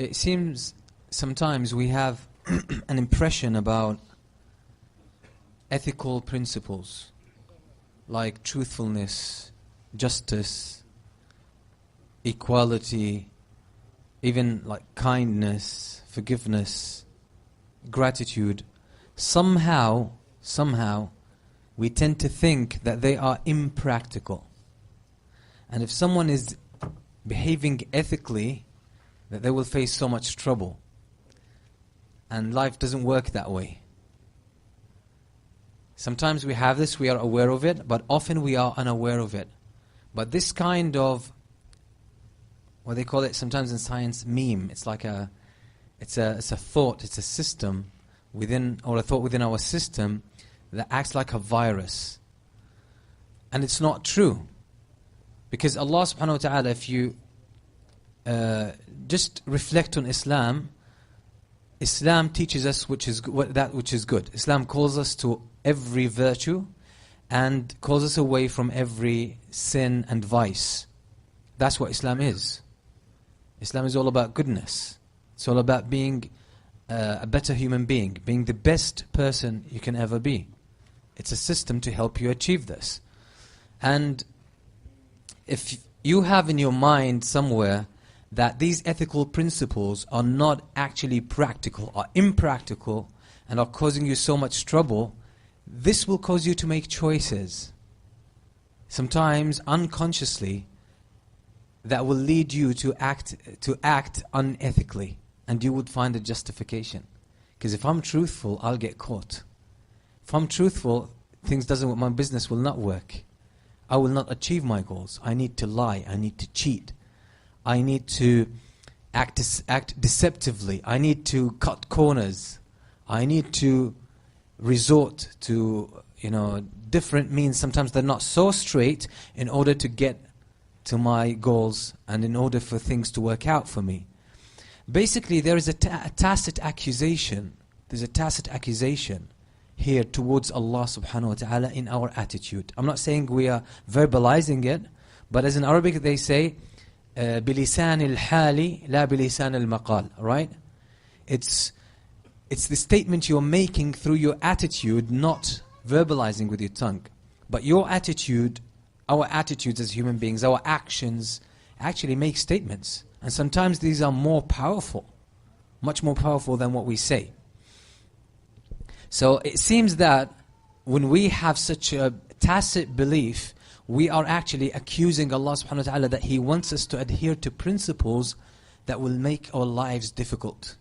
It seems sometimes we have an impression about ethical principles like truthfulness, justice, equality, even like kindness, forgiveness, gratitude. Somehow we tend to think that they are impractical. And if someone is behaving ethically, that they will face so much trouble. And life doesn't work that way. Sometimes we have this, we are aware of it, but often we are unaware of it. But this kind of, what they call it sometimes in science, meme. It's like it's a thought, it's a system within, or a thought within our system that acts like a virus. And it's not true. Because Allah subhanahu wa ta'ala, if you just reflect on Islam, Islam teaches us that which is good. Islam calls us to every virtue and calls us away from every sin and vice. That's what Islam is. Islam is all about goodness. It's all about being a better human being, being the best person you can ever be. It's a system to help you achieve this. And if you have in your mind somewhere that these ethical principles are not actually practical, are impractical, and are causing you so much trouble, this will cause you to make choices. Sometimes unconsciously, that will lead you to act unethically, and you would find a justification. Because if I'm truthful, I'll get caught. If I'm truthful, things doesn't work, my business will not work. I will not achieve my goals. I need to lie. I need to cheat. I need to act deceptively. I need to cut corners. I need to resort to, different means. Sometimes they're not so straight in order to get to my goals and in order for things to work out for me. Basically, there is a tacit accusation. There's a tacit accusation here towards Allah subhanahu wa ta'ala in our attitude. I'm not saying we are verbalizing it, but as in Arabic they say, بِلِسَانِ الْحَالِ لَا بِلِسَانِ الْمَقَالِ. Right? It's the statement you're making through your attitude, not verbalizing with your tongue. But your attitude, our attitudes as human beings, our actions actually make statements. And sometimes these are more powerful, much more powerful than what we say. So it seems that when we have such a tacit belief, we are actually accusing Allah subhanahu wa ta'ala that He wants us to adhere to principles that will make our lives difficult.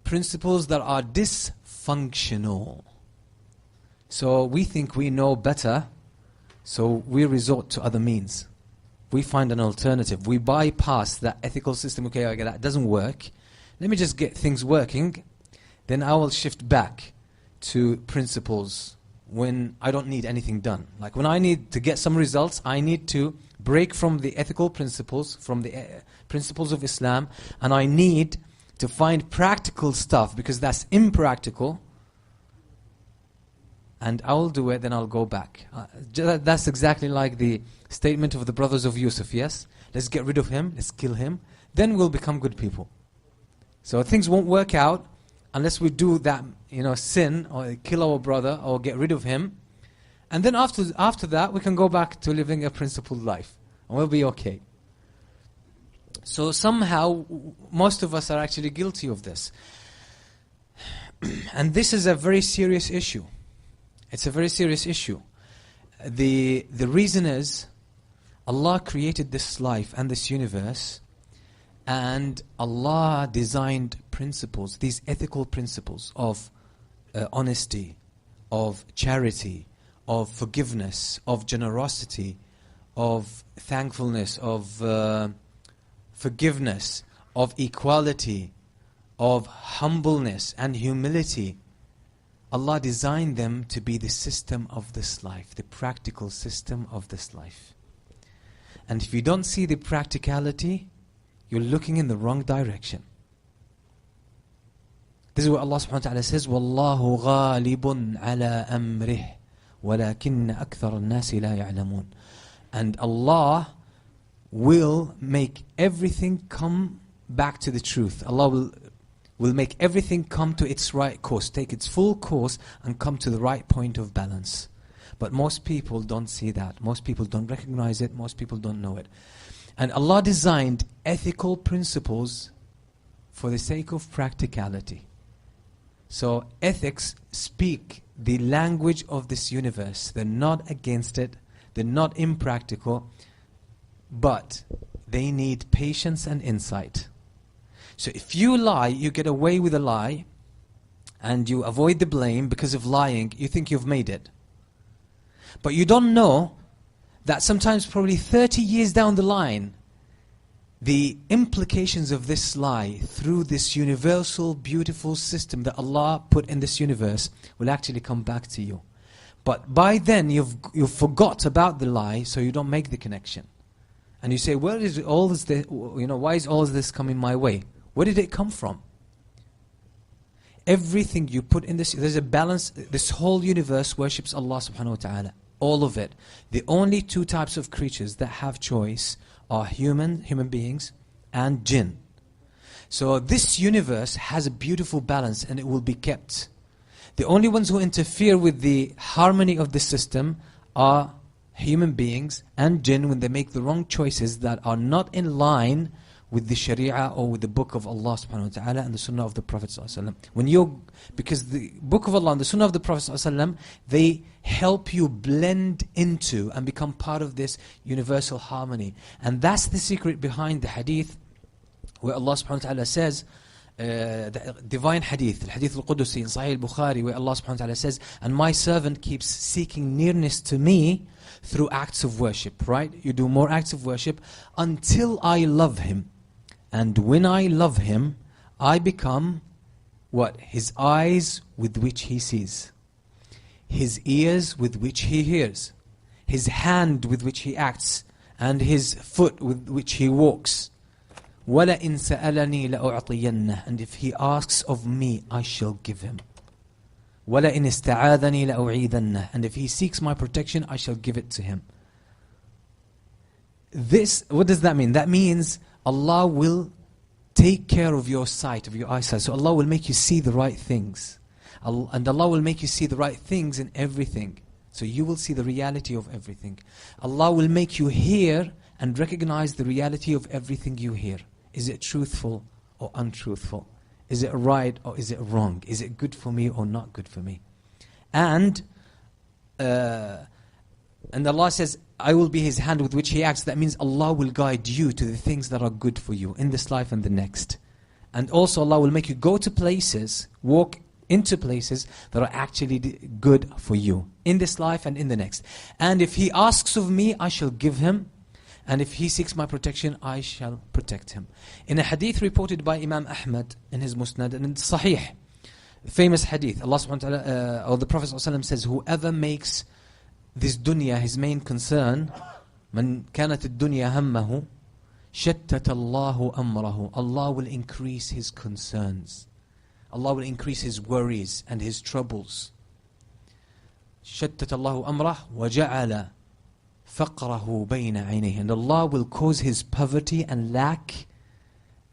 Principles that are dysfunctional. So we think we know better, so we resort to other means. We find an alternative. We bypass that ethical system. Okay, that doesn't work. Let me just get things working. Then I will shift back to principles when I don't need anything done. Like when I need to get some results, I need to break from the ethical principles, from the principles of Islam, and I need to find practical stuff because that's impractical. And I will do it, then I'll go back. That's exactly like the statement of the brothers of Yusuf, yes? Let's get rid of him, let's kill him, then we'll become good people. So things won't work out unless we do that, sin or kill our brother or get rid of him. And then after that, we can go back to living a principled life. And we'll be okay. So somehow, most of us are actually guilty of this. And this is a very serious issue. It's a very serious issue. The reason is, Allah created this life and this universe, and Allah designed principles, these ethical principles of honesty, of charity, of forgiveness, of generosity, of thankfulness, of forgiveness, of equality, of humbleness and humility. Allah designed them to be the system of this life, the practical system of this life. And if you don't see the practicality, you're looking in the wrong direction. This is what Allah subhanahu wa ta'ala says, وَاللَّهُ غَالِبٌ عَلَىٰ أَمْرِهِ وَلَكِنَّ أَكْثَرَ النَّاسِ لَا يَعْلَمُونَ. And Allah will make everything come back to the truth. Allah will make everything come to its right course, take its full course and come to the right point of balance. But most people don't see that. Most people don't recognize it. Most people don't know it. And Allah designed ethical principles for the sake of practicality. So ethics speak the language of this universe. They're not against it. They're not impractical. But they need patience and insight. So if you lie, you get away with a lie, and you avoid the blame because of lying, you think you've made it. But you don't know that sometimes probably 30 years down the line, the implications of this lie through this universal, beautiful system that Allah put in this universe will actually come back to you. But by then you've forgot about the lie, so you don't make the connection. And you say, where is all this, why is all this coming my way? Where did it come from? Everything you put in this, there's a balance. This whole universe worships Allah subhanahu wa ta'ala. All of it. The only two types of creatures that have choice are human beings and jinn. So this universe has a beautiful balance and it will be kept. The only ones who interfere with the harmony of the system are human beings and jinn when they make the wrong choices that are not in line with the Sharia or with the book of Allah subhanahu wa ta'ala and the Sunnah of the Prophet sallallahu alaihi wasallam. Because the book of Allah and the Sunnah of the Prophet sallallahu alaihi wasallam, they help you blend into and become part of this universal harmony. And that's the secret behind the hadith where Allah subhanahu wa ta'ala says, the divine hadith, the hadith al-Qudusi in Sahih al-Bukhari, where Allah subhanahu wa ta'ala says, and my servant keeps seeking nearness to me through acts of worship, right? You do more acts of worship until I love him. And when I love him, I become what? His eyes with which he sees, his ears with which he hears, his hand with which he acts, and his foot with which he walks. وَلَئِن سَأَلَنِي لَأُعْطِيَنَّهُ. And if he asks of me, I shall give him. وَلَئِنِ اسْتَعَاذَنِي لَأُعِيذَنَّهُ. And if he seeks my protection, I shall give it to him. This, what does that mean? That means Allah will take care of your sight, of your eyesight. So Allah will make you see the right things. And Allah will make you see the right things in everything. So you will see the reality of everything. Allah will make you hear and recognize the reality of everything you hear. Is it truthful or untruthful? Is it right or is it wrong? Is it good for me or not good for me? And Allah says, I will be his hand with which he acts. That means Allah will guide you to the things that are good for you in this life and the next. And also Allah will make you go to places, walk into places that are actually good for you in this life and in the next. And if he asks of me, I shall give him. And if he seeks my protection, I shall protect him. In a hadith reported by Imam Ahmad in his Musnad, and it's Sahih, famous hadith, Allah subhanahu wa ta'ala, or the Prophet sallallahu alaihi wasallam says, whoever makes this dunya his main concern, من كانت الدنيا همه شتت الله أمره. Allah will increase his concerns. Allah will increase his worries and his troubles. شتت الله أمره وجعل فقره بين عينيه. And Allah will cause his poverty and lack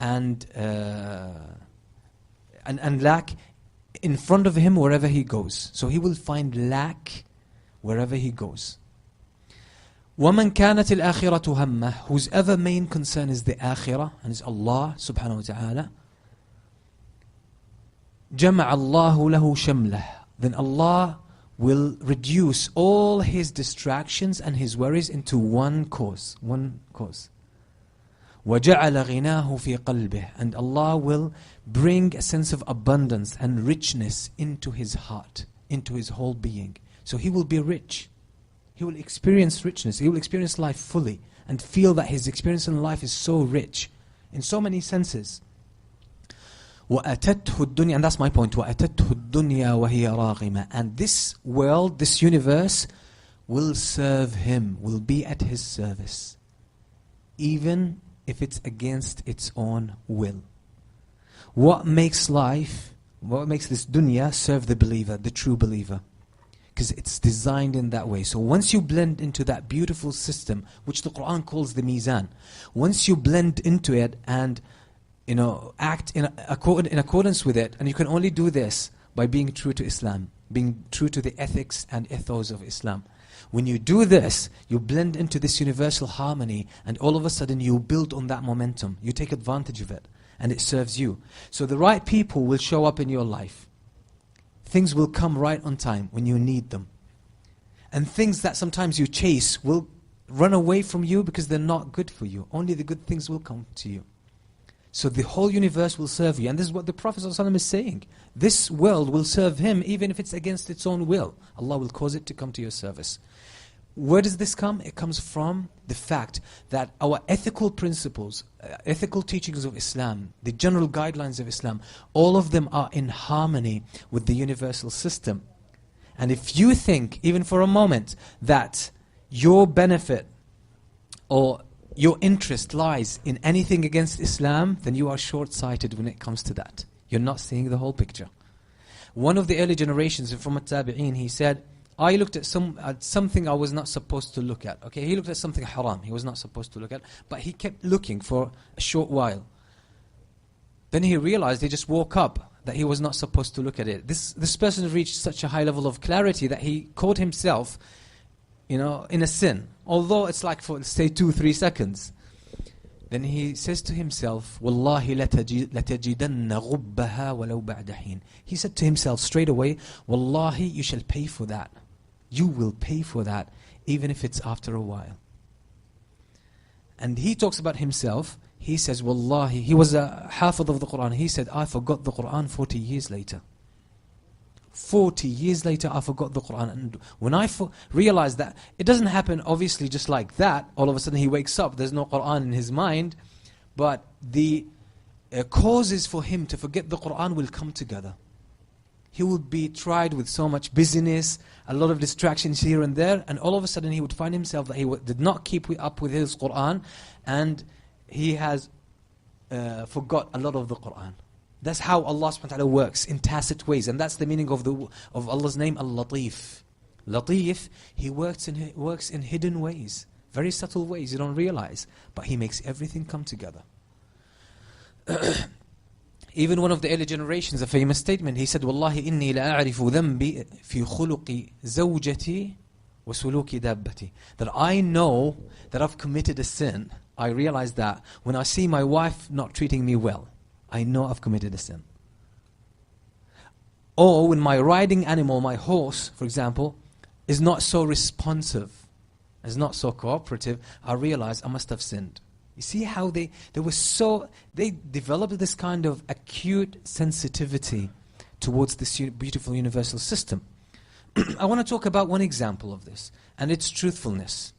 and lack in front of him wherever he goes. So he will find lack wherever he goes. وَمَنْ كَانَتِ الْآخِرَةُ هَمَّهُ. Whose ever main concern is the akhirah, and is Allah subhanahu wa ta'ala. جَمَعَ اللَّهُ لَهُ شَمْلَهُ. Then Allah will reduce all his distractions and his worries into one cause. One cause. وَجَعَلَ غِنَاهُ فِي قَلْبِهِ. And Allah will bring a sense of abundance and richness into his heart, into his whole being. So he will be rich. He will experience richness. He will experience life fully and feel that his experience in life is so rich in so many senses. وَأَتَتْهُ الدُّنْيَا. And that's my point. وَأَتَتْهُ الدُّنْيَا وَهِيَ رَاغِمَةٌ. And this world, this universe, will serve him, will be at his service, even if it's against its own will. What makes life, what makes this dunya serve the believer, the true believer? Because it's designed in that way. So once you blend into that beautiful system, which the Quran calls the mizan, once you blend into it and act in accordance with it. And you can only do this by being true to Islam, being true to the ethics and ethos of Islam. When you do this, you blend into this universal harmony, and all of a sudden you build on that momentum. You take advantage of it, and it serves you. So the right people will show up in your life. Things will come right on time when you need them. And things that sometimes you chase will run away from you because they're not good for you. Only the good things will come to you. So the whole universe will serve you. And this is what the Prophet ﷺ is saying. This world will serve him even if it's against its own will. Allah will cause it to come to your service. Where does this come? It comes from the fact that our ethical principles, ethical teachings of Islam, the general guidelines of Islam, all of them are in harmony with the universal system. And if you think, even for a moment, that your benefit or your interest lies in anything against Islam, then you are short-sighted when it comes to that. You're not seeing the whole picture. One of the early generations from At-Tabi'een, he said, I looked at something I was not supposed to look at. Okay, he looked at something haram he was not supposed to look at, but he kept looking for a short while. Then he realized, he just woke up, that he was not supposed to look at it. This person reached such a high level of clarity that he caught himself, in a sin. Although it's like for, say, 2-3 seconds. Then he says to himself, Wallahi latajidanna ghubbaha walau ba'da hin. He said to himself straight away, Wallahi, you shall pay for that. You will pay for that, even if it's after a while. And he talks about himself. He says, Wallahi, he was a hafidh of the Quran. He said, I forgot the Quran 40 years later. 40 years later, I forgot the Quran. And when I realized that, it doesn't happen obviously just like that. All of a sudden he wakes up, there's no Quran in his mind. But the causes for him to forget the Quran will come together. He would be tried with so much busyness, a lot of distractions here and there, and all of a sudden he would find himself that he did not keep up with his Quran, and he has forgot a lot of the Quran. That's how Allah subhanahu wa ta'ala works, in tacit ways. And that's the meaning of Allah's name, Al-Latif. Latif, He works in hidden ways, very subtle ways you don't realize. But He makes everything come together. Even one of the early generations, a famous statement, he said, Wallahi inni la a'rifu dhanbi fi khuluqi zawjati wa suluki dabbati. That I know that I've committed a sin. I realize that when I see my wife not treating me well, I know I've committed a sin. Or when my riding animal, my horse, for example, is not so responsive, is not so cooperative, I realize I must have sinned. You see how they developed this kind of acute sensitivity towards this beautiful universal system. I want to talk about one example of this, and it's truthfulness.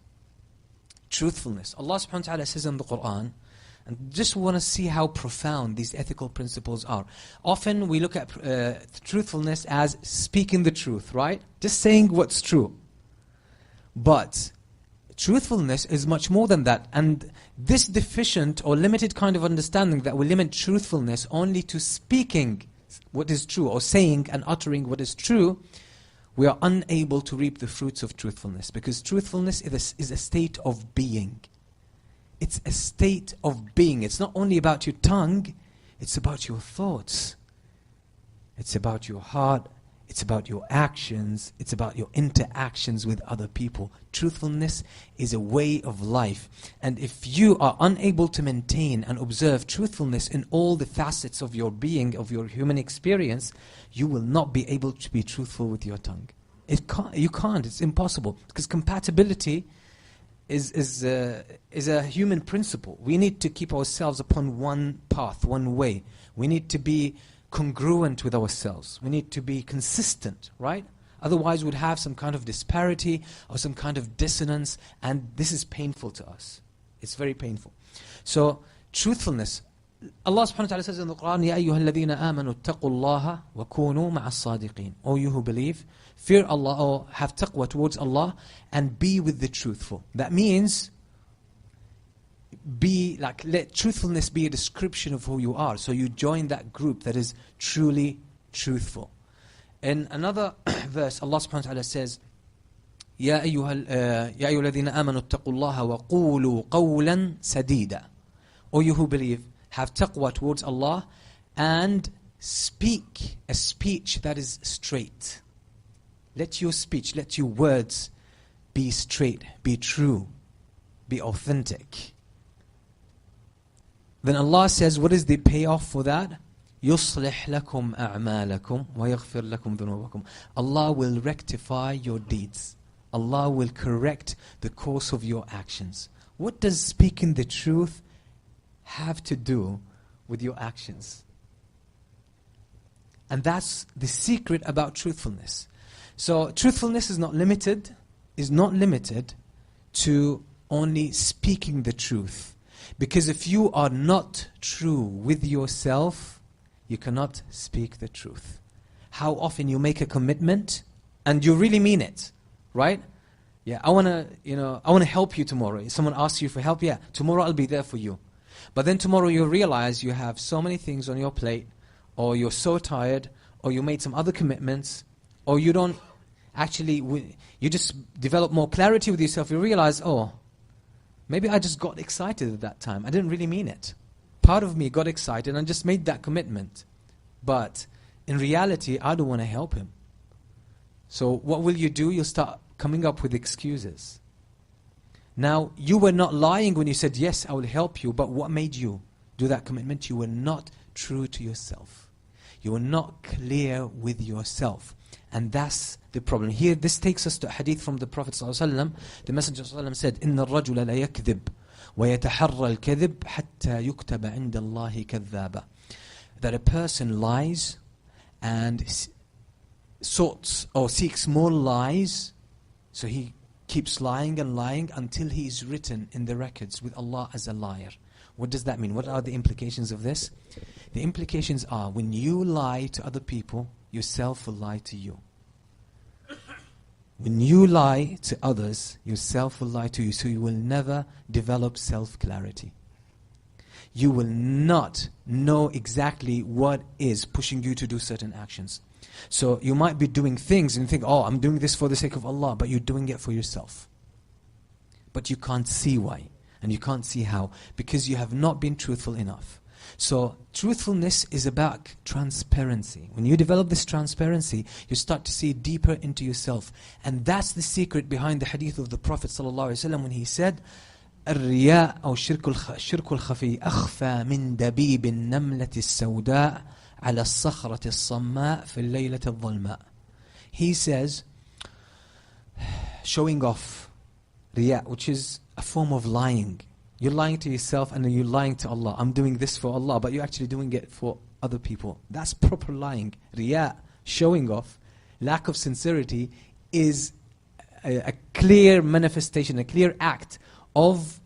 Truthfulness. Allah subhanahu wa ta'ala says in the Quran, and just want to see how profound these ethical principles are. Often we look at truthfulness as speaking the truth, right? Just saying what's true. But truthfulness is much more than that. And this deficient or limited kind of understanding that will limit truthfulness only to speaking what is true, or saying and uttering what is true, we are unable to reap the fruits of truthfulness. Because truthfulness is a state of being. It's a state of being. It's not only about your tongue, it's about your thoughts. It's about your heart. It's about your actions. It's about your interactions with other people. Truthfulness is a way of life. And if you are unable to maintain and observe truthfulness in all the facets of your being, of your human experience, you will not be able to be truthful with your tongue. You can't. It's impossible. Because compatibility is a human principle. We need to keep ourselves upon one path, one way. We need to be congruent with ourselves. We need to be consistent, right? Otherwise we'd have some kind of disparity or some kind of dissonance, and this is painful to us. It's very painful. So, truthfulness. Allah subhanahu wa ta'ala says in the Quran, Ya ayyuha alladhina amanu taqullaha wa kunu ma'as sadiqeen. O you who believe, fear Allah, or have taqwa towards Allah, and be with the truthful. That means, let truthfulness be a description of who you are. So you join that group that is truly truthful. In another verse, Allah subhanahu wa ta'ala says, Ya ayyuha alladhina amanu taqullaha wa qulu qawlan sadida. O you who believe, have taqwa towards Allah, and speak a speech that is straight. Let your speech, let your words be straight, be true, be authentic. Then Allah says, what is the payoff for that? يُصْلِحْ لَكُمْ أَعْمَالَكُمْ وَيَغْفِرْ لَكُمْ ذُنُوبَكُمْ. Allah will rectify your deeds. Allah will correct the course of your actions. What does speaking the truth have to do with your actions? And that's the secret about truthfulness. So truthfulness is not limited to only speaking the truth. Because if you are not true with yourself, you cannot speak the truth. How often you make a commitment and you really mean it, right? Yeah, I want to help you tomorrow. Someone asks you for help, yeah, tomorrow I'll be there for you. But then tomorrow you realize you have so many things on your plate, or you're so tired, or you made some other commitments, or you don't actually, you just develop more clarity with yourself. You realize, oh, maybe I just got excited at that time. I didn't really mean it. Part of me got excited and just made that commitment. But in reality, I don't want to help him. So what will you do? You'll start coming up with excuses. Now, you were not lying when you said, yes, I will help you, but what made you do that commitment? You were not true to yourself. You were not clear with yourself. And that's the problem. Here, this takes us to a hadith from the Prophet ﷺ. The Messenger ﷺ said, إِنَّ الرَّجُلَ لَا يَكْذِبْ وَيَتَحَرَّى الْكَذِبْ حَتَّى يُكْتَبَ عِنْدَ اللَّهِ كَذَّابًا. That a person lies and sorts or seeks more lies, so he keeps lying and lying until he is written in the records with Allah as a liar. What does that mean? What are the implications of this? The implications are, when you lie to other people, yourself will lie to you. When you lie to others, yourself will lie to you, so you will never develop self-clarity. You will not know exactly what is pushing you to do certain actions. So you might be doing things and think, oh, I'm doing this for the sake of Allah, but you're doing it for yourself. But you can't see why, and you can't see how, because you have not been truthful enough. So truthfulness is about transparency. When you develop this transparency, you start to see deeper into yourself. And that's the secret behind the hadith of the Prophet ﷺ when he said, الرياء أو الشرك الخفي أخفى من دبيب النملة السوداء على الصخرة الصماء في الليلة الظلماء. He says, showing off, riya, which is a form of lying. You're lying to yourself and then you're lying to Allah. I'm doing this for Allah, but you're actually doing it for other people. That's proper lying. Riya, showing off, lack of sincerity, is a clear manifestation, a clear act of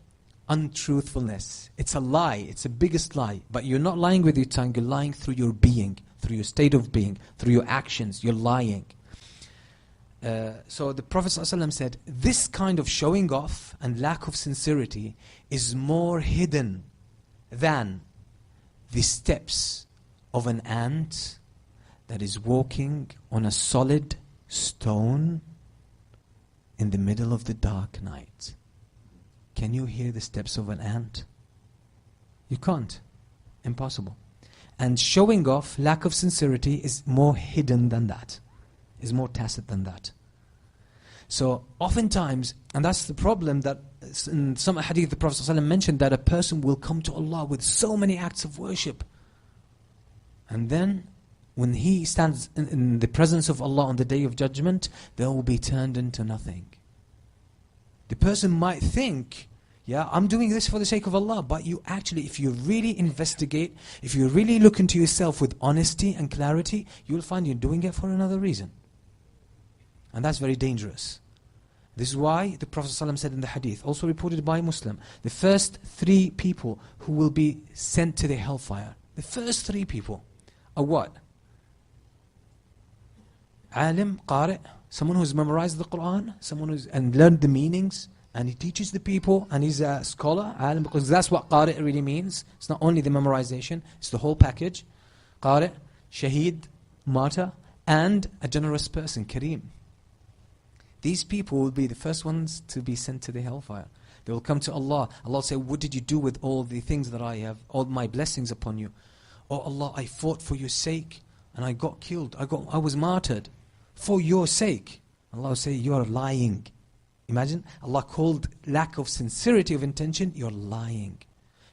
untruthfulness. It's a lie. It's the biggest lie. But you're not lying with your tongue. You're lying through your being, through your state of being, through your actions. You're lying. So the Prophet ﷺ said, this kind of showing off and lack of sincerity is more hidden than the steps of an ant that is walking on a solid stone in the middle of the dark night. Can you hear the steps of an ant? You can't. Impossible. And showing off, lack of sincerity, is more hidden than that. Is more tacit than that. So oftentimes, and that's the problem, that in some hadith the Prophet ﷺ mentioned that a person will come to Allah with so many acts of worship, and then when he stands in the presence of Allah on the Day of Judgment, they will be turned into nothing. The person might think, yeah, I'm doing this for the sake of Allah, but you actually, if you really investigate, if you really look into yourself with honesty and clarity, you'll find you're doing it for another reason. And that's very dangerous. This is why the Prophet ﷺ said in the hadith, also reported by Muslim, the first 3 people who will be sent to the hellfire, the first 3 people are what? Alim, qari', someone who's memorized the Quran, someone who's and learned the meanings, and he teaches the people, and he's a scholar, alim, because that's what qari' really means. It's not only the memorization, it's the whole package. Qari', shaheed, martyr, and a generous person, kareem. These people will be the first ones to be sent to the hellfire. They will come to Allah. Allah will say, what did you do with all the things that I have, all my blessings upon you? Oh Allah, I fought for your sake and I got killed. I was martyred for your sake. Allah will say, you are lying. Imagine, Allah called lack of sincerity of intention, you're lying.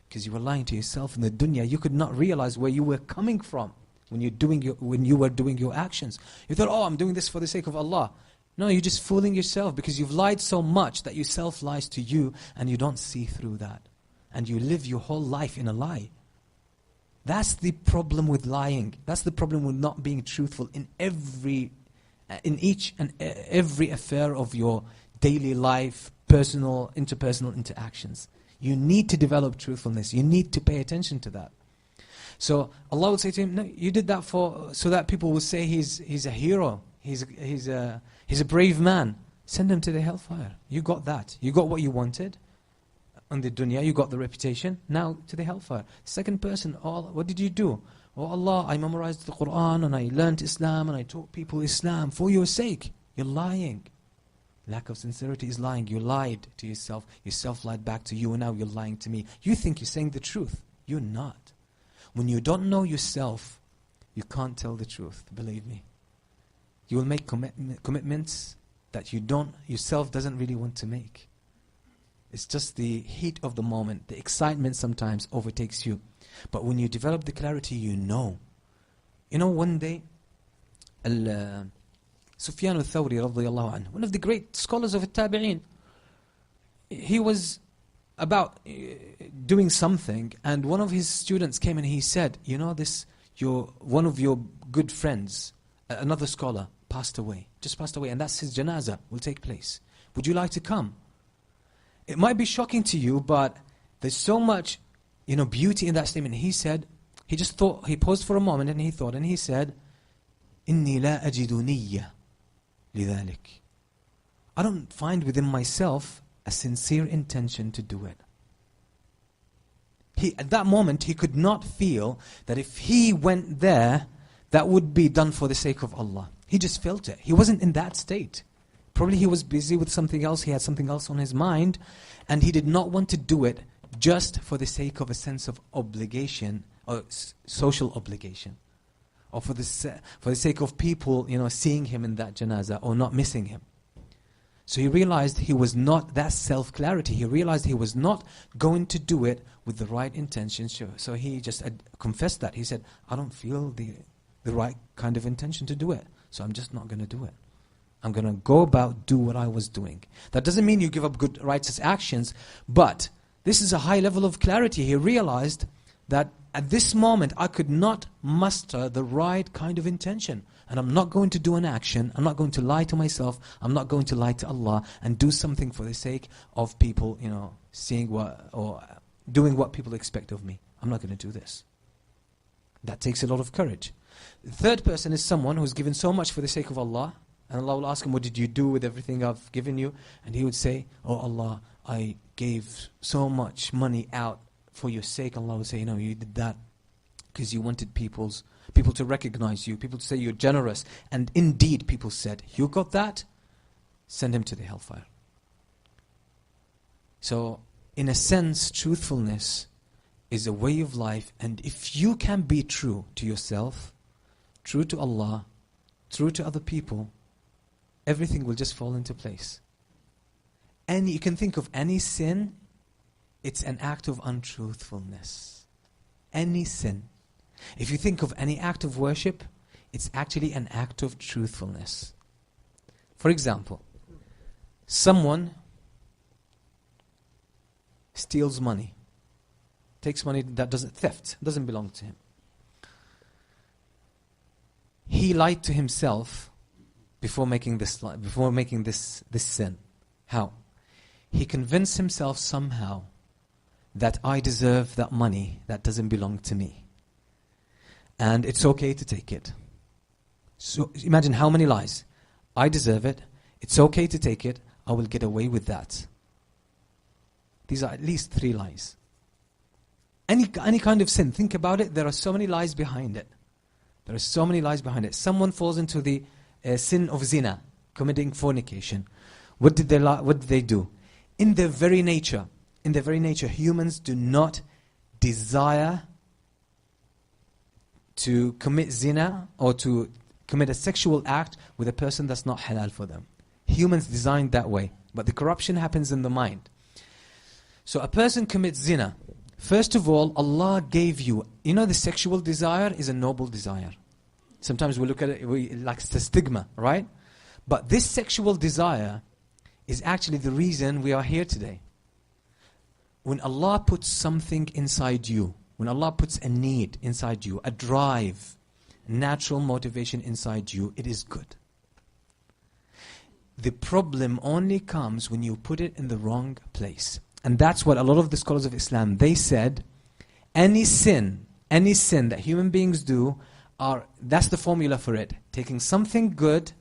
Because you were lying to yourself in the dunya. You could not realize where you were coming from when you were doing your actions. You thought, oh, I'm doing this for the sake of Allah. No, you're just fooling yourself because you've lied so much that yourself lies to you and you don't see through that. And you live your whole life in a lie. That's the problem with lying. That's the problem with not being truthful in each and every affair of your daily life, personal, interpersonal interactions. You need to develop truthfulness. You need to pay attention to that. So Allah will say to him, no, you did that so that people will say he's a hero. He's a brave man. Send him to the hellfire. You got that. You got what you wanted on the dunya. You got the reputation. Now to the hellfire. Second person, what did you do? Oh Allah, I memorized the Quran and I learned Islam and I taught people Islam for your sake. You're lying. Lack of sincerity is lying. You lied to yourself. Yourself lied back to you and now you're lying to me. You think you're saying the truth. You're not. When you don't know yourself, you can't tell the truth. Believe me. You will make commitments that yourself doesn't really want to make. It's just the heat of the moment. The excitement sometimes overtakes you. But when you develop the clarity, you know. You know, one day, Sufyan al-Thawri radiyallahu anhu, one of the great scholars of the-Tabi'een, he was about doing something, and one of his students came and he said, you know, one of your good friends, another scholar, just passed away, and that's his janazah will take place. Would you like to come? It might be shocking to you, but there's so much, beauty in that statement. He said, he just thought, he paused for a moment and he thought, and he said, إِنِّي لَا أَجِدُ نِيَّةً لِذَلِكَ. I don't find within myself a sincere intention to do it. At that moment, he could not feel that if he went there, that would be done for the sake of Allah. He just felt it. He wasn't in that state. Probably he was busy with something else. He had something else on his mind. And he did not want to do it just for the sake of a sense of obligation or social obligation. Or for the sake of people, seeing him in that janazah or not missing him. So he realized he was not, that self-clarity, he realized he was not going to do it with the right intention. So he just confessed that. He said, I don't feel the right kind of intention to do it. So I'm just not going to do it. I'm going to go about, do what I was doing. That doesn't mean you give up good, righteous actions, but this is a high level of clarity. He realized that at this moment, I could not muster the right kind of intention. And I'm not going to do an action. I'm not going to lie to myself. I'm not going to lie to Allah and do something for the sake of people, seeing or doing what people expect of me. I'm not going to do this. That takes a lot of courage. The third person is someone who's given so much for the sake of Allah. And Allah will ask him, what did you do with everything I've given you? And he would say, oh Allah, I gave so much money out for your sake. Allah will say, you did that because you wanted people to recognize you, people to say you're generous. And indeed, people said, you got that? Send him to the hellfire. So, in a sense, truthfulness is a way of life. And if you can be true to yourself, true to Allah, true to other people, everything will just fall into place. And you can think of any sin, it's an act of untruthfulness. Any sin. If you think of any act of worship, it's actually an act of truthfulness. For example, someone steals money, takes money that doesn't belong to him. He lied to himself before making this sin. How? He convinced himself somehow that I deserve that money that doesn't belong to me. And it's okay to take it. So imagine how many lies. I deserve it. It's okay to take it. I will get away with that. These are at least 3 lies. Any kind of sin, think about it. There are so many lies behind it. There are so many lies behind it. Someone falls into the sin of zina, committing fornication. What did they do? in their very nature, humans do not desire to commit zina or to commit a sexual act with a person that's not halal for them. Humans designed that way. But the corruption happens in the mind. So a person commits zina. First of all, Allah gave you, the sexual desire is a noble desire. Sometimes we look at it, like it's a stigma, right? But this sexual desire is actually the reason we are here today. When Allah puts something inside you, when Allah puts a need inside you, a drive, natural motivation inside you, it is good. The problem only comes when you put it in the wrong place. And that's what a lot of the scholars of Islam, they said, any sin that human beings do, that's the formula for it. Taking something good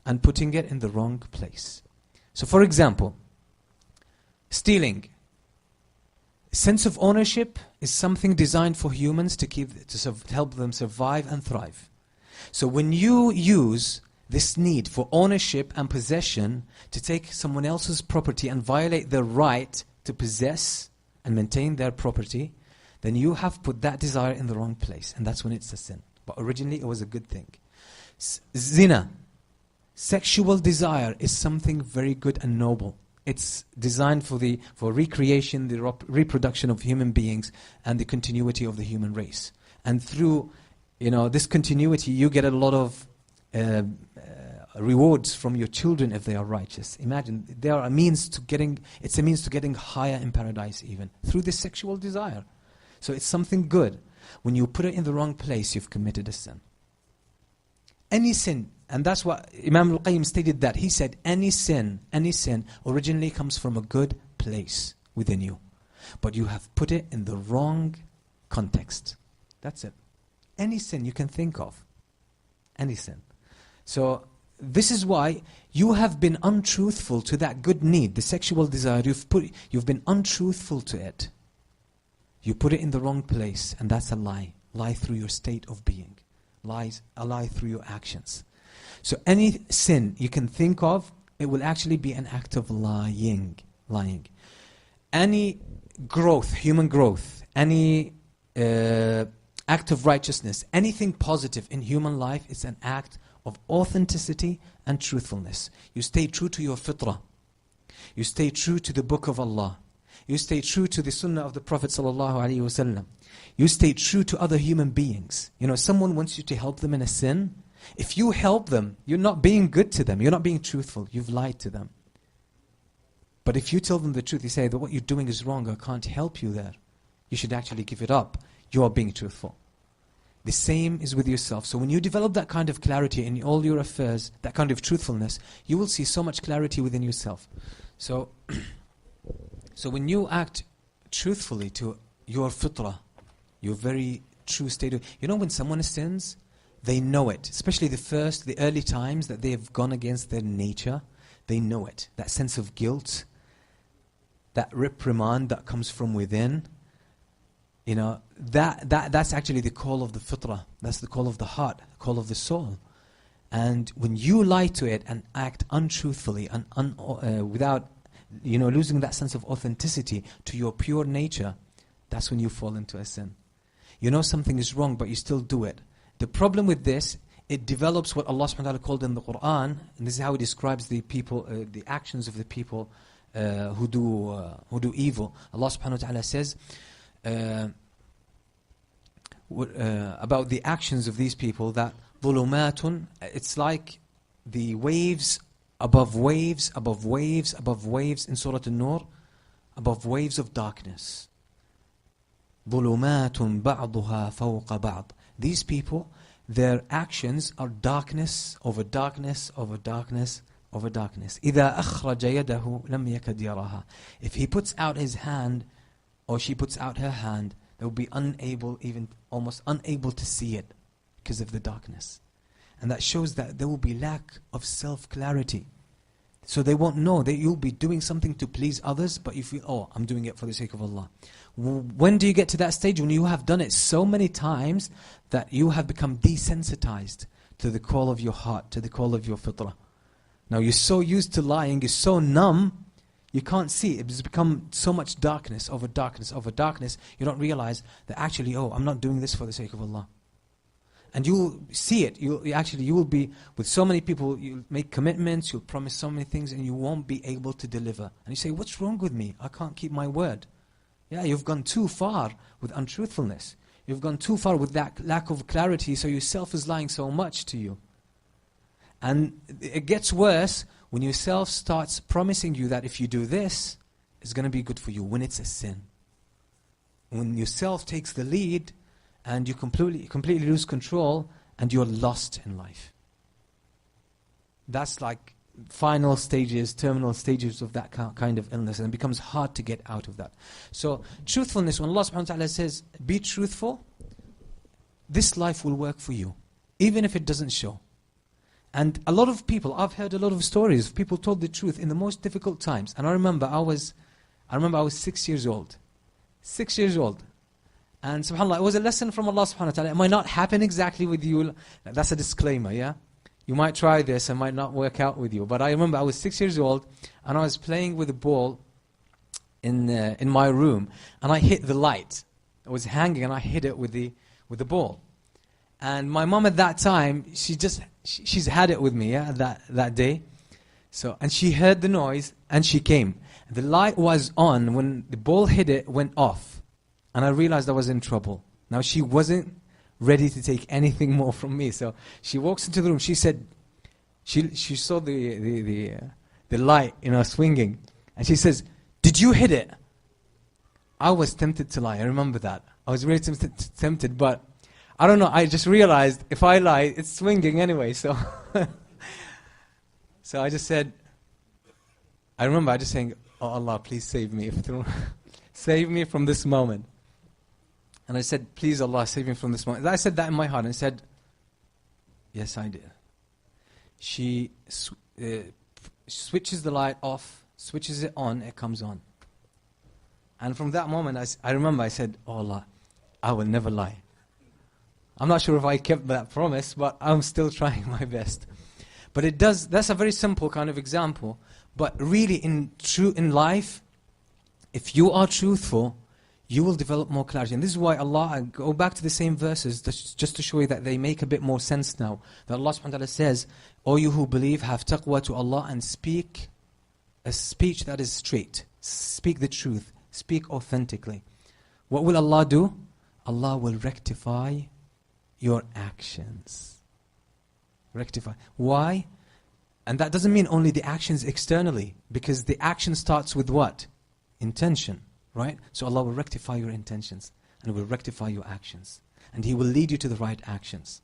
and putting it in the wrong place. So for example, stealing. Sense of ownership is something designed for humans to help them survive and thrive. So when you use this need for ownership and possession to take someone else's property and violate their right to possess and maintain their property, then you have put that desire in the wrong place, and that's when it's a sin. But originally it was a good thing. Zina, sexual desire, is something very good and noble. It's designed for recreation, the reproduction of human beings, and the continuity of the human race. And through this continuity, you get a lot of rewards from your children if they are righteous. Imagine, they are it's a means to getting higher in paradise even, through this sexual desire. So it's something good. When you put it in the wrong place, you've committed a sin. Any sin, and that's what Imam al-Qayyim stated, that he said any sin originally comes from a good place within you. But you have put it in the wrong context. That's it. Any sin you can think of. Any sin. So this is why you have been untruthful to that good need, the sexual desire. You've been untruthful to it. You put it in the wrong place, and that's a lie. Lie through your state of being. A lie through your actions. So any sin you can think of, it will actually be an act of lying. Any growth, human growth, any act of righteousness, anything positive in human life, is an act of authenticity and truthfulness. You stay true to your fitrah. You stay true to the book of Allah. You stay true to the sunnah of the Prophet ﷺ. You stay true to other human beings. Someone wants you to help them in a sin. If you help them, you're not being good to them. You're not being truthful. You've lied to them. But if you tell them the truth, you say that what you're doing is wrong, I can't help you there. You should actually give it up. You are being truthful. The same is with yourself. So when you develop that kind of clarity in all your affairs, that kind of truthfulness, you will see so much clarity within yourself. So when you act truthfully to your fitrah, your very true state of... when someone sins, they know it. Especially the early times that they have gone against their nature, they know it. That sense of guilt, that reprimand that comes from within, that's actually the call of the fitrah. That's the call of the heart, the call of the soul. And when you lie to it and act untruthfully and without losing that sense of authenticity to your pure nature, that's when you fall into a sin. Something is wrong, but you still do it. The problem with this, it develops what Allah subhanahu wa ta'ala called in the Quran, and this is how He describes the people, the actions of the people who do evil. Allah subhanahu wa ta'ala says about the actions of these people that ظُلُمَاتٌ, it's like the waves above waves, above waves, above waves in Surah An-Nur, above waves of darkness. ظُلُمَاتٌ بَعْضُهَا فَوْقَ بَعْضٍ. These people, their actions are darkness over darkness over darkness over darkness. إِذَا أَخْرَجَ يَدَهُ لَمْ يَكَدْ يَرَهَا. If he puts out his hand, or she puts out her hand, they will be almost unable to see it because of the darkness. And that shows that there will be lack of self-clarity. So they won't know that you'll be doing something to please others, but you feel, I'm doing it for the sake of Allah. When do you get to that stage? When you have done it so many times that you have become desensitized to the call of your heart, to the call of your fitrah. Now you're so used to lying, you're so numb, You can't see. It's become so much darkness over darkness over darkness. You don't realize that actually, oh, I'm not doing this for the sake of Allah. And you'll see it. You will be with so many people. You'll make commitments. You'll promise so many things, and you won't be able to deliver. And you say, "What's wrong with me? I can't keep my word." Yeah, you've gone too far with untruthfulness. You've gone too far with that lack of clarity. So yourself is lying so much to you. And it gets worse when yourself starts promising you that if you do this, it's going to be good for you, when it's a sin. When yourself takes the lead, and you completely lose control, and you're lost in life. That's like final stages, terminal stages of that kind of illness, and it becomes hard to get out of that. So truthfulness, when Allah subhanahu wa ta'ala says, be truthful, this life will work for you, even if it doesn't show. And a lot of people, I've heard a lot of stories, people told the truth in the most difficult times. And I remember I was 6 years old. 6 years old. And subhanAllah, it was a lesson from Allah subhanahu wa ta'ala. It might not happen exactly with you. That's a disclaimer, yeah? You might try this and might not work out with you. But I remember I was 6 years old and I was playing with a ball in my room, and I hit the light. It was hanging and I hit it with the ball. And my mom at that time, she's had it with me, yeah, that day. So, and she heard the noise and she came. The light was on. When the ball hit it, went off. And I realized I was in trouble. Now she wasn't ready to take anything more from me. So she walks into the room. She said, she saw the light, swinging. And she says, "Did you hit it?" I was tempted to lie. I remember that. I was really tempted, but I don't know. I just realized if I lie, it's swinging anyway. So, so I just said, I remember I just saying, "Oh Allah, please save me. Save me from this moment." And I said, "Please Allah, save me from this moment." I said that in my heart, and I said, "Yes, I did." She switches the light off, switches it on, it comes on. And from that moment, I remember I said, "Oh Allah, I will never lie." I'm not sure if I kept that promise, but I'm still trying my best. But that's a very simple kind of example. But really in life, if you are truthful, you will develop more clarity. And this is why Allah, I go back to the same verses just to show you that they make a bit more sense now. That Allah subhanahu wa ta'ala says, "O you who believe, have taqwa to Allah and speak a speech that is straight. Speak the truth. Speak authentically." What will Allah do? Allah will rectify your actions. Rectify. Why? And that doesn't mean only the actions externally, because the action starts with what? Intention. Right? So Allah will rectify your intentions and will rectify your actions. And He will lead you to the right actions.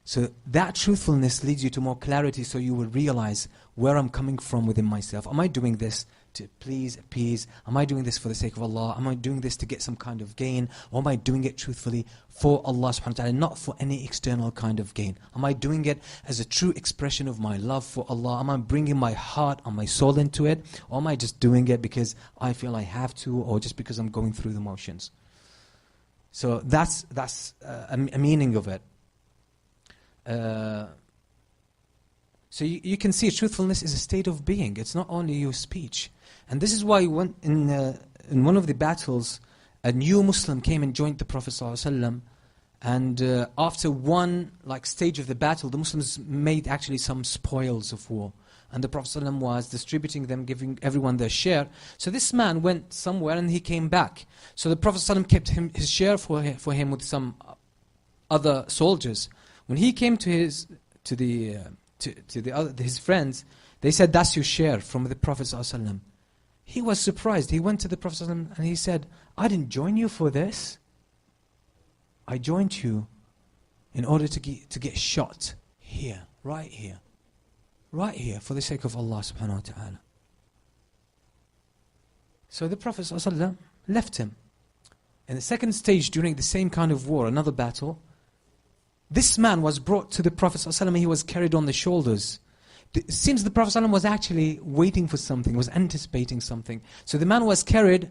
So that truthfulness leads you to more clarity, so you will realize where I'm coming from within myself. Am I doing this to please, appease? Am I doing this for the sake of Allah? Am I doing this to get some kind of gain? Or am I doing it truthfully for Allah subhanahu wa ta'ala, not for any external kind of gain? Am I doing it as a true expression of my love for Allah? Am I bringing my heart and my soul into it? Or am I just doing it because I feel I have to, or just because I'm going through the motions? So that's a meaning of it. So you can see truthfulness is a state of being. It's not only your speech. And this is why in one of the battles, a new Muslim came and joined the Prophet ﷺ. And after one stage of the battle, the Muslims made actually some spoils of war. And the Prophet ﷺ was distributing them, giving everyone their share. So this man went somewhere and he came back. So the Prophet ﷺ kept his share for him with some other soldiers. When he came to his friends, they said, "That's your share from the Prophet ﷺ." He was surprised. He went to the Prophet ﷺ and he said, "I didn't join you for this. I joined you in order to get shot here, right here, for the sake of Allah subhanahu wa ta'ala." So the Prophet ﷺ left him. In the second stage, during the same kind of war, another battle, this man was brought to the Prophet ﷺ. He was carried on the shoulders. It seems the Prophet ﷺ was actually waiting for something, was anticipating something. So the man was carried,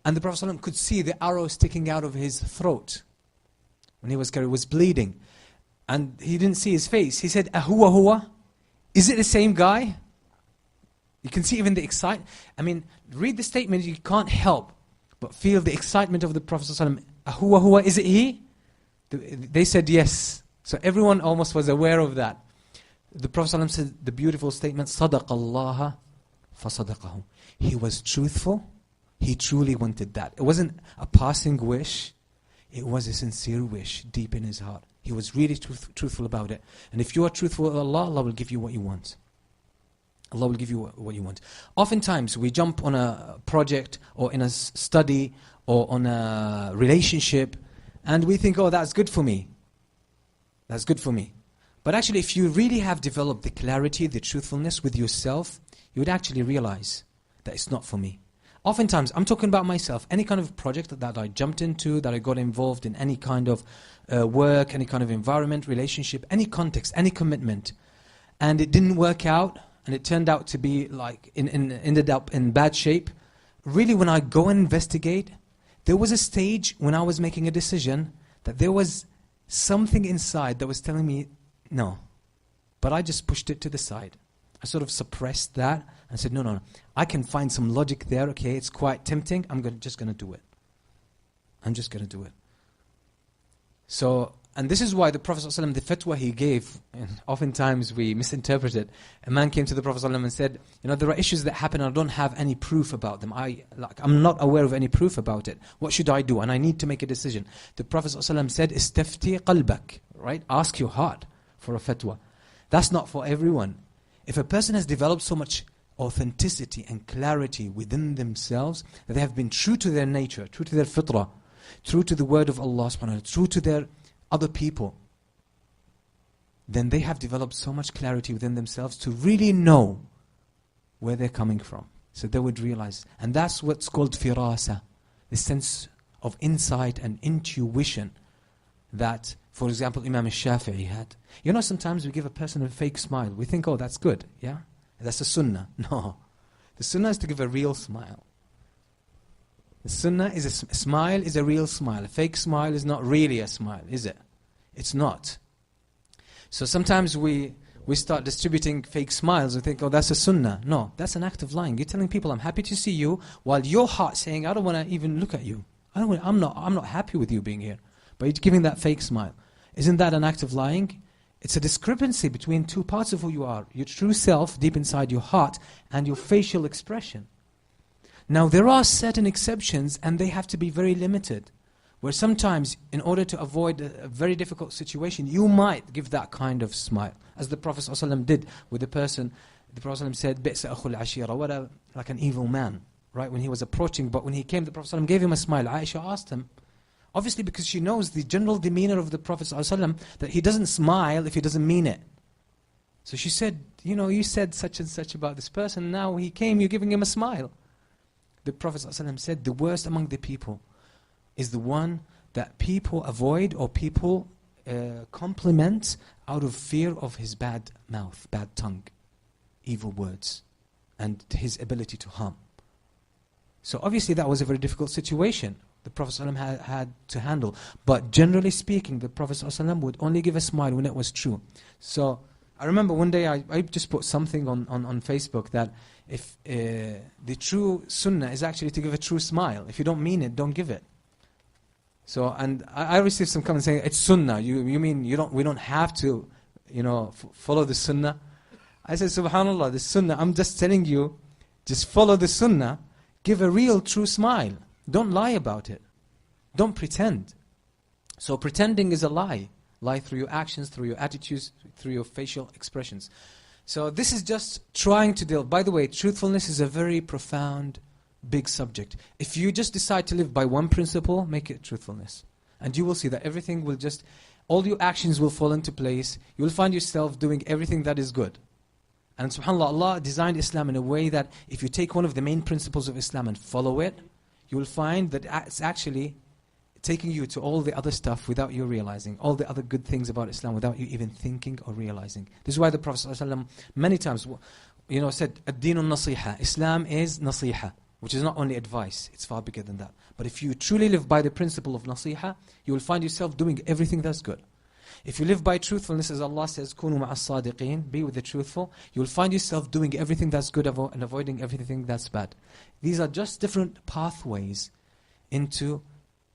and the Prophet ﷺ could see the arrow sticking out of his throat. When he was carried, was bleeding. And he didn't see his face. He said, "Ahuwa huwa? Is it the same guy?" You can see even the excitement. I mean, read the statement, you can't help but feel the excitement of the Prophet ﷺ. Ahuwa huwa, is it he? They said yes. So everyone almost was aware of that. The Prophet ﷺ said the beautiful statement, صَدَقَ اللَّهَ فَصَدَقَهُ. He was truthful. He truly wanted that. It wasn't a passing wish. It was a sincere wish deep in his heart. He was really truthful about it. And if you are truthful with Allah, Allah will give you what you want. Allah will give you what you want. Oftentimes, we jump on a project or in a study or on a relationship and we think, oh, that's good for me. That's good for me. But actually, if you really have developed the clarity, the truthfulness with yourself, you would actually realize that it's not for me. Oftentimes, I'm talking about myself, any kind of project that I jumped into, that I got involved in, any kind of work, any kind of environment, relationship, any context, any commitment, and it didn't work out, and it turned out to be like, ended up in bad shape. Really, when I go and investigate, there was a stage when I was making a decision that there was something inside that was telling me, no. But I just pushed it to the side. I sort of suppressed that and said, no. I can find some logic there. Okay, it's quite tempting. I'm just going to do it. I'm just going to do it. So, and this is why the Prophet ﷺ, the fatwa he gave, and oftentimes we misinterpret it. A man came to the Prophet ﷺ and said, there are issues that happen and I don't have any proof about them. I'm not aware of any proof about it. What should I do? And I need to make a decision. The Prophet ﷺ said, istafti qalbak, right? Ask your heart for a fatwa. That's not for everyone. If a person has developed so much authenticity and clarity within themselves, that they have been true to their nature, true to their fitrah, true to the word of Allah subhanahu wa ta'ala, true to their other people, then they have developed so much clarity within themselves to really know where they're coming from. So they would realize. And that's what's called firasa, the sense of insight and intuition that, for example, Imam al-Shafi'i had. Sometimes we give a person a fake smile. We think, oh, that's good, yeah? That's a sunnah. No. The sunnah is to give a real smile. The sunnah is a smile is a real smile. A fake smile is not really a smile, is it? It's not. So sometimes we start distributing fake smiles. We think, oh, that's a sunnah. No, that's an act of lying. You're telling people, I'm happy to see you, while your heart's saying, I don't want to even look at you. I'm not happy with you being here. But you're giving that fake smile. Isn't that an act of lying? It's a discrepancy between two parts of who you are. Your true self, deep inside your heart, and your facial expression. Now, there are certain exceptions, and they have to be very limited. Where sometimes, in order to avoid a very difficult situation, you might give that kind of smile. As the Prophet ﷺ did with the person. The Prophet ﷺ said, "Bi'sa akhul ashira," like an evil man. Right, when he was approaching, but when he came, the Prophet ﷺ gave him a smile. Aisha asked him, obviously because she knows the general demeanor of the Prophet ﷺ, that he doesn't smile if he doesn't mean it. So she said, you said such and such about this person, now he came, you're giving him a smile. The Prophet ﷺ said, the worst among the people is the one that people avoid or people compliment out of fear of his bad mouth, bad tongue, evil words, and his ability to harm. So obviously that was a very difficult situation the Prophet ﷺ had to handle. But generally speaking, the Prophet ﷺ would only give a smile when it was true. So I remember one day I just put something on Facebook that if the true sunnah is actually to give a true smile. If you don't mean it, don't give it. So, and I received some comments saying, it's sunnah. You mean we don't have to, follow the sunnah? I said, subhanallah, the sunnah, I'm just telling you, just follow the sunnah, give a real true smile. Don't lie about it. Don't pretend. So pretending is a lie. Lie through your actions, through your attitudes, through your facial expressions. So this is just trying to deal. By the way, truthfulness is a very profound, big subject. If you just decide to live by one principle, make it truthfulness. And you will see that everything will just, all your actions will fall into place. You will find yourself doing everything that is good. And subhanAllah, Allah designed Islam in a way that if you take one of the main principles of Islam and follow it, you will find that it's actually taking you to all the other stuff without you realizing, all the other good things about Islam without you even thinking or realizing. This is why the Prophet ﷺ many times said, Ad-Dinu Nasiha, Islam is nasiha, which is not only advice, it's far bigger than that. But if you truly live by the principle of nasiha, you will find yourself doing everything that's good. If you live by truthfulness, as Allah says, كُونُوا مَعَ الصَّادِقِينَ, be with the truthful, you'll find yourself doing everything that's good and avoiding everything that's bad. These are just different pathways into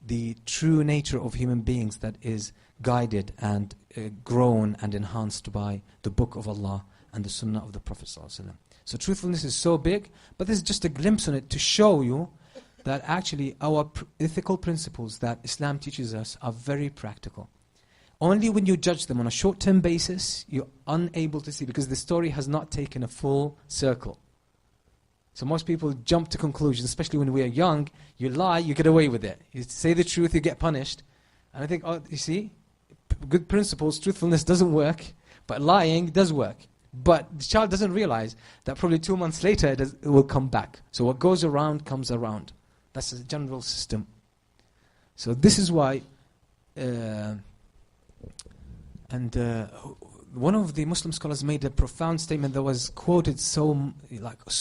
the true nature of human beings that is guided and grown and enhanced by the book of Allah and the sunnah of the Prophet ﷺ. So truthfulness is so big, but this is just a glimpse on it to show you that actually our ethical principles that Islam teaches us are very practical. Only when you judge them on a short-term basis, you're unable to see, because the story has not taken a full circle. So most people jump to conclusions, especially when we are young. You lie, you get away with it. You say the truth, you get punished. And I think, oh, you see, good principles, truthfulness doesn't work, but lying does work. But the child doesn't realize that probably 2 months later it will come back. So what goes around comes around. That's a general system. So this is why, one of the Muslim scholars made a profound statement that was quoted so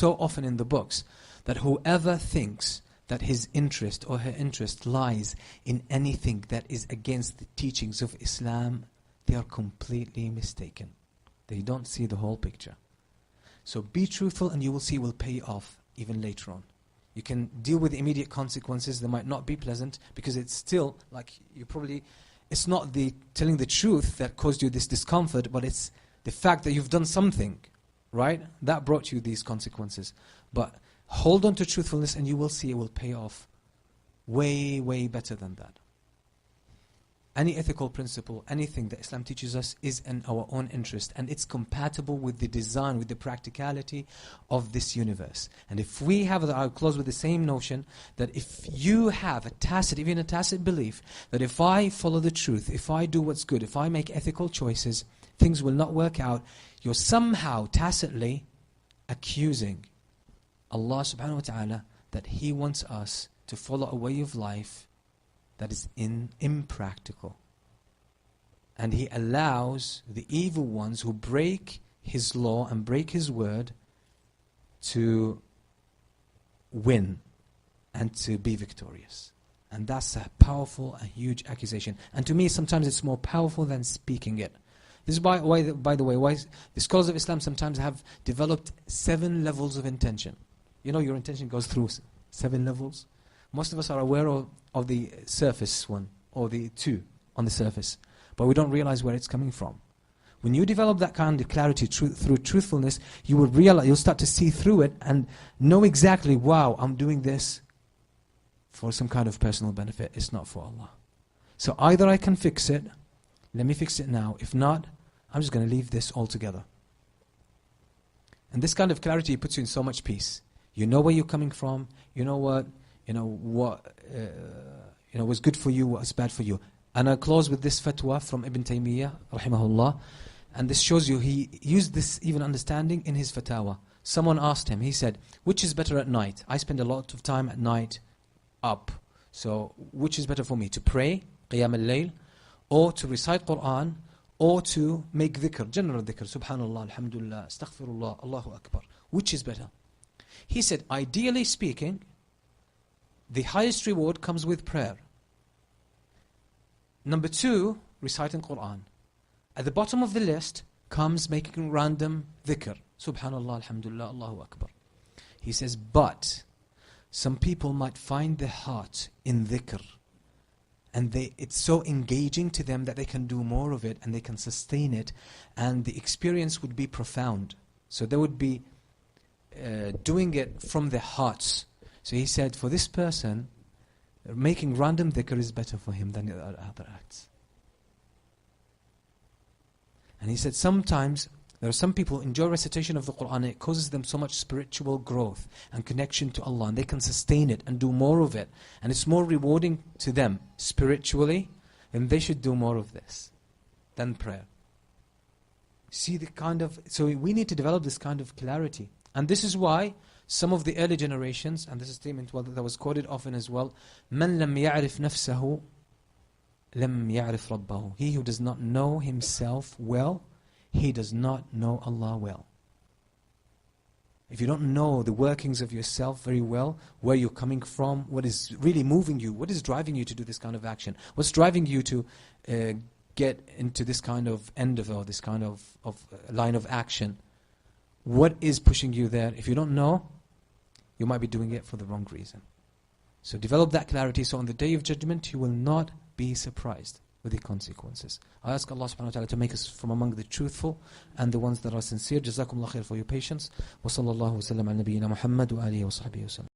often in the books, that whoever thinks that his interest or her interest lies in anything that is against the teachings of Islam, they are completely mistaken. They don't see the whole picture. So be truthful and you will see it will pay off even later on. You can deal with the immediate consequences. They might not be pleasant, because it's still, it's not the telling the truth that caused you this discomfort, but it's the fact that you've done something, right? That brought you these consequences. But hold on to truthfulness and you will see it will pay off way, way better than that. Any ethical principle, anything that Islam teaches us is in our own interest, and it's compatible with the design, with the practicality of this universe. And if we have, I'll close with the same notion, that if you have even a tacit belief that if I follow the truth, if I do what's good, if I make ethical choices, things will not work out, you're somehow tacitly accusing Allah subhanahu wa ta'ala that He wants us to follow a way of life that is impractical. And He allows the evil ones who break His law and break His word to win and to be victorious. And that's a powerful, a huge accusation. And to me, sometimes it's more powerful than speaking it. This is by the way, why the scholars of Islam sometimes have developed 7 levels of intention. You know, your intention goes through 7 levels. Most of us are aware of the surface one, or the 2 on the surface, but we don't realize where it's coming from. When you develop that kind of clarity through truthfulness, you will realize, you'll start to see through it and know exactly, wow, I'm doing this for some kind of personal benefit. It's not for Allah. So either I can fix it, let me fix it now. If not, I'm just going to leave this altogether. And this kind of clarity puts you in so much peace. You know where you're coming from. You know what was good for you, what's bad for you. And I'll close with this fatwa from Ibn Taymiyyah, rahimahullah. And this shows you, he used this even understanding in his fatwa. Someone asked him, he said, which is better at night? I spend a lot of time at night up. So which is better for me? To pray, qiyam al-layl, or to recite Quran, or to make dhikr, general dhikr, subhanallah, alhamdulillah, astaghfirullah, Allahu Akbar. Which is better? He said, ideally speaking, the highest reward comes with prayer. Number 2, reciting Quran. At the bottom of the list comes making random dhikr. Subhanallah, alhamdulillah, Allahu Akbar. He says, but some people might find their heart in dhikr, and it's so engaging to them that they can do more of it and they can sustain it, and the experience would be profound. So they would be doing it from their hearts. So he said, for this person, making random dhikr is better for him than the other acts. And he said, sometimes there are some people who enjoy recitation of the Quran, and it causes them so much spiritual growth and connection to Allah, and they can sustain it and do more of it, and it's more rewarding to them spiritually, and they should do more of this than prayer. See the kind of, so we need to develop this kind of clarity. And this is why some of the early generations, and this is a statement that was quoted often as well, مَنْ لَمْ يَعْرِفْ نَفْسَهُ لَمْ يَعْرِفْ رَبَّهُ. He who does not know himself well, he does not know Allah well. If you don't know the workings of yourself very well, where you're coming from, what is really moving you, what is driving you to do this kind of action, what's driving you to get into this kind of endeavor, this kind of line of action, what is pushing you there? If you don't know, you might be doing it for the wrong reason. So develop that clarity, so on the Day of Judgment you will not be surprised with the consequences. I ask Allah subhanahu wa ta'ala to make us from among the truthful and the ones that are sincere. Jazakumullah khair for your patience. Wa sallallahu wa sallam ala nabiyyina Muhammad wa alihi wa sahbihi wa sallam.